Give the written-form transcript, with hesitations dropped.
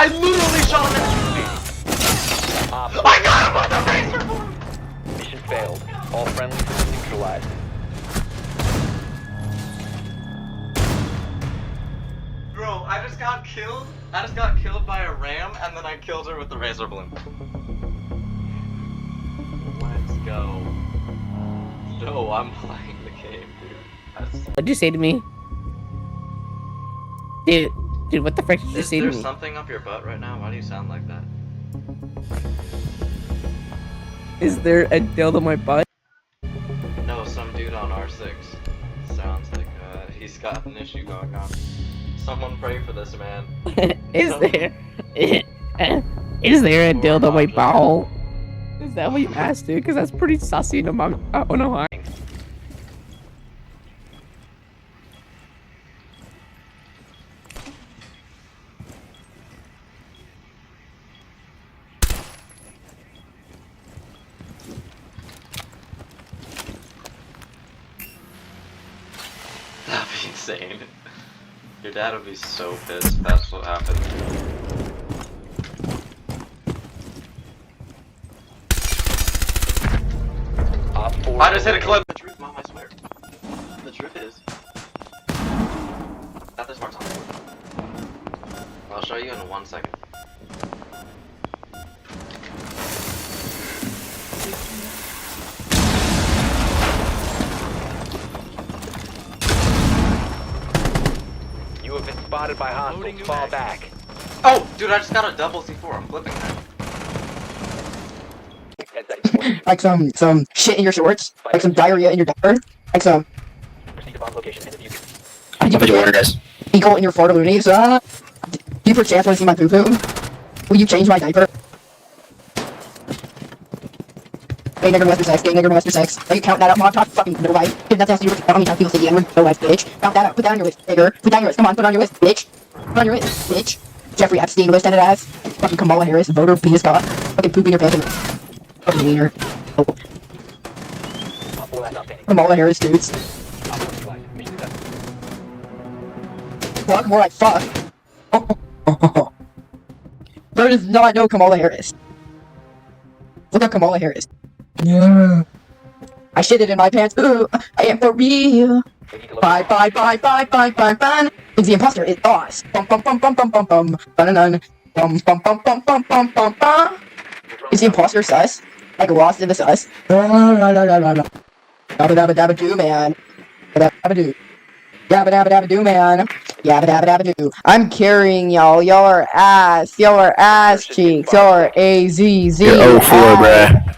I literally shot him in the I got him on the razor blade! Mission failed. All friendlies have been neutralized. Bro, I just got killed. I just got killed by a ram, and then I killed her with the razor balloon. Let's go. No, I'm playing the game, dude. What'd you say to me? Dude, what the frick did you say to me? Is there something up your butt right now? Why do you sound like that? Is there a dildo in my butt? No, some dude on R6. Sounds like he's got an issue going on. Someone pray for this man. Is there a dildo in my bowel? Is that what you asked, dude? Because that's pretty sussy among. Oh no, I. That'd be insane. Your dad would be so pissed. That's what happened. I just hit a clip. The truth, Mom, I swear. The truth is that this marks on the board. I'll show you in 1 second. You have been spotted by hostiles. Fall back. Oh, dude, I just got a double C4. I'm flipping that. Like some shit in your shorts, like some diarrhea in your diaper, like some. Proceed to bomb location and defuse. What you order, guys? Eagle in your Florida loonies. Do you perchance want to see my poo poo? Will you change my diaper? Gay nigger molester sex, gay nigger molester sex. Are you counting that up, Mom? Talk fucking no life. That's how you count how many times people say the N-word. No life, bitch. Count that up. Put that on your list, nigger. Put down your list. Come on, put on your list, bitch. Put on your list, bitch. Jeffrey Epstein, list ended ass. Fucking Kamala Harris, voter, penis cock. Fucking poop in your pants. Fucking wiener. Oh. Kamala Harris, dudes. Fuck, more like fuck. Bro does not know Kamala Harris. Look up Kamala Harris. Yeah. I shitted in my pants. Ooh, I am for real. Bye. Is the imposter is us. Bum bum bum bum bum bum bum. Bum bum bum bum bum bum bum bum bum. Is the imposter sus? Like lost in the sus? Dabba dabba dabba doo, man. Dabba dabba doo. Dabba dabba dabba doo, man. Yabba dabba dabba doo. I'm carrying y'all. Y'all are ass. Y'all are ass cheeks. Y'all are AZZ. You're 04, bruh.